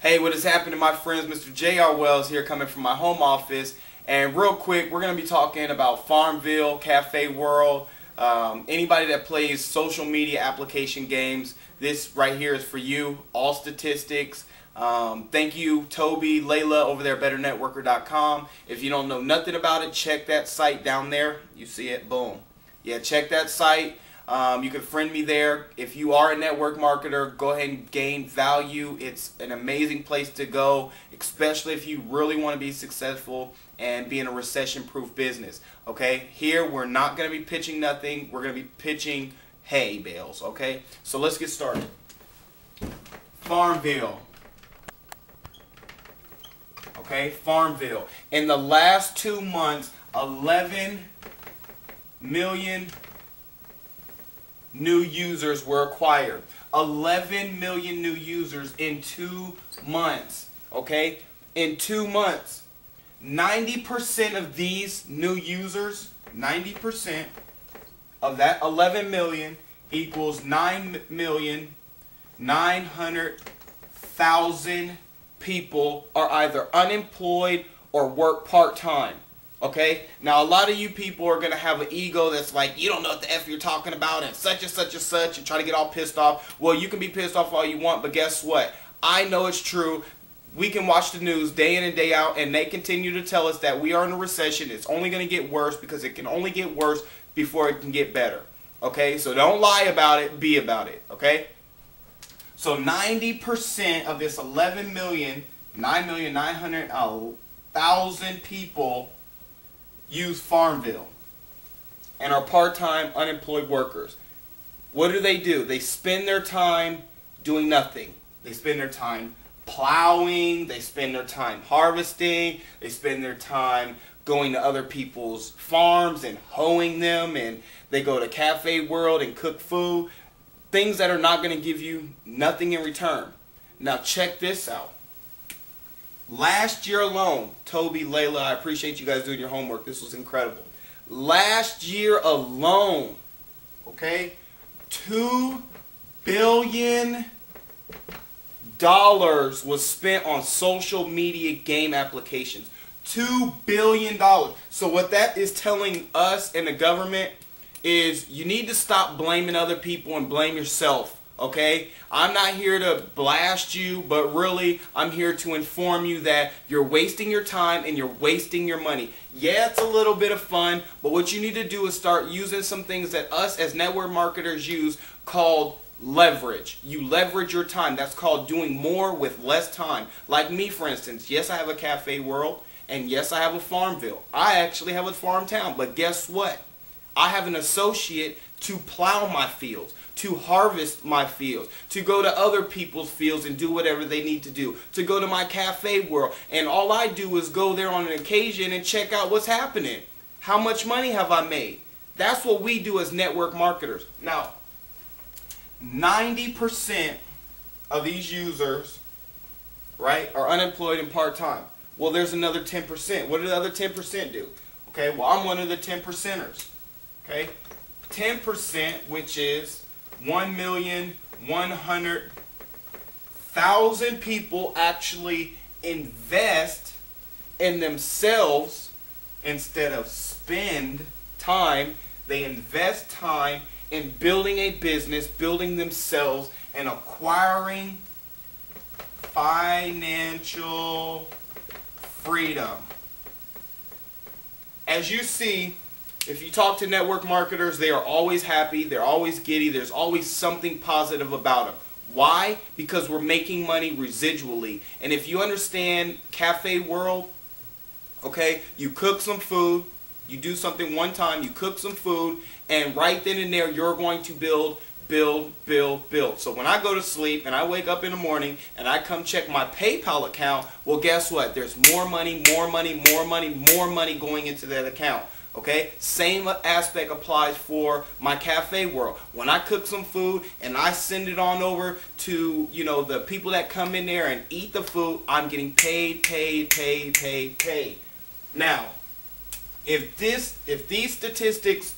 Hey, what is happening, my friends? Mr. J.R. Wells here, coming from my home office. And real quick, we're going to be talking about Farmville, Cafe World, anybody that plays social media application games. This right here is for you. All statistics. Thank you, Toby, Layla over there at betternetworker.com. If you don't know nothing about it, check that site down there. You see it? Boom. Yeah, check that site. You can friend me there. If you are a network marketer, go ahead and gain value. It's an amazing place to go, especially if you really want to be successful and be in a recession-proof business. Okay, here we're not going to be pitching nothing. We're going to be pitching hay bales. Okay, so let's get started. Farmville. Okay, Farmville. In the last 2 months, 11 million new users were acquired. 11 million new users in 2 months. Okay? In 2 months. 90% of these new users, 90% of that 11 million equals 9,900,000 people are either unemployed or work part-time. Okay, now a lot of you people are going to have an ego that's like, you don't know what the F you're talking about and such and such and such, and try to get all pissed off. Well, you can be pissed off all you want, but guess what? I know it's true. We can watch the news day in and day out, and they continue to tell us that we are in a recession. It's only going to get worse because it can only get worse before it can get better. Okay, so don't lie about it, be about it. Okay, so 90% of this 11 million, 9,900,000 people use Farmville and are part-time unemployed workers. What do? They spend their time doing nothing. They spend their time plowing, they spend their time harvesting, they spend their time going to other people's farms and hoeing them, and they go to Cafe World and cook food. Things that are not going to give you nothing in return. Now check this out. Last year alone, Toby, Layla, I appreciate you guys doing your homework. This was incredible. Last year alone, okay, $2 billion was spent on social media game applications. $2 billion. So what that is telling us and the government is you need to stop blaming other people and blame yourself. Okay, I'm not here to blast you, but really I'm here to inform you that you're wasting your time and you're wasting your money. Yeah, it's a little bit of fun, but what you need to do is start using some things that us as network marketers use called leverage. You leverage your time. That's called doing more with less time. Like me, for instance. Yes, I have a Cafe World, and yes, I have a Farmville. I actually have a farm town, but guess what? I have an associate to plow my fields, to harvest my fields, to go to other people's fields and do whatever they need to do, to go to my Cafe World. And all I do is go there on an occasion and check out what's happening. How much money have I made? That's what we do as network marketers. Now, 90% of these users, right, are unemployed and part-time. Well, there's another 10%. What do the other 10% do? Okay, well, I'm one of the 10%ers. Okay, 10%, which is 1,100,000 people actually invest in themselves instead of spend time. They invest time in building a business, building themselves, and acquiring financial freedom. As you see, if you talk to network marketers, they are always happy, they're always giddy, there's always something positive about them. Why? Because we're making money residually. And if you understand Cafe World, okay, you cook some food, you do something one time, you cook some food, and right then and there you're going to build. So when I go to sleep and I wake up in the morning and I come check my PayPal account, well, guess what? There's more money going into that account. Okay, same aspect applies for my Cafe World. When I cook some food and I send it on over to, you know, the people that come in there and eat the food, I'm getting paid. Now, if these statistics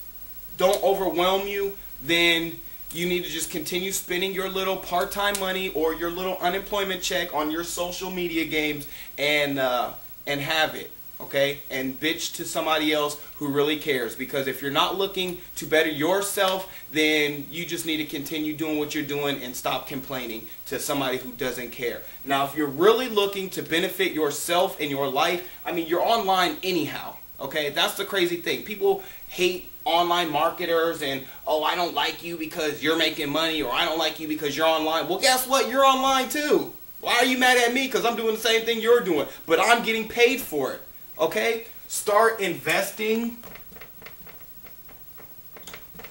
don't overwhelm you, then you need to just continue spending your little part-time money or your little unemployment check on your social media games and have it. Okay, and bitch to somebody else who really cares, because if you're not looking to better yourself, then you just need to continue doing what you're doing and stop complaining to somebody who doesn't care. Now, if you're really looking to benefit yourself and your life, I mean, you're online anyhow. Okay, that's the crazy thing. People hate online marketers and, oh, I don't like you because you're making money, or I don't like you because you're online. Well, guess what? You're online too. Why are you mad at me? Because I'm doing the same thing you're doing, but I'm getting paid for it. Okay? Start investing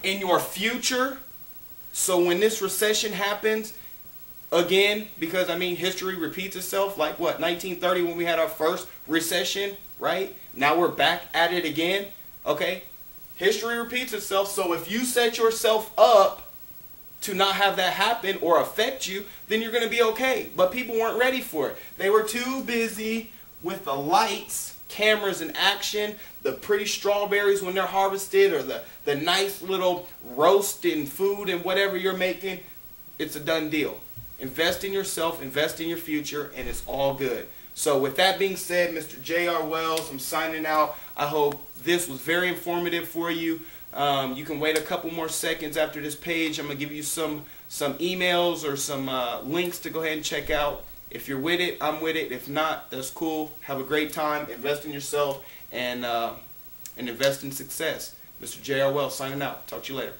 in your future, so when this recession happens again, because I mean history repeats itself, like what, 1930 when we had our first recession, right? Now we're back at it again. Okay? History repeats itself, so if you set yourself up to not have that happen or affect you, then you're going to be okay. But people weren't ready for it. They were too busy with the lights, cameras in action, the pretty strawberries when they're harvested, or the nice little roasting food and whatever you're making. It's a done deal. Invest in yourself, invest in your future, and it's all good. So with that being said, Mr. J.R. Wells, I'm signing out. I hope this was very informative for you. You can wait a couple more seconds after this page. I'm going to give you some emails or some links to go ahead and check out. If you're with it, I'm with it. If not, that's cool. Have a great time. Invest in yourself and invest in success. Mr. J.R. Wells signing out. Talk to you later.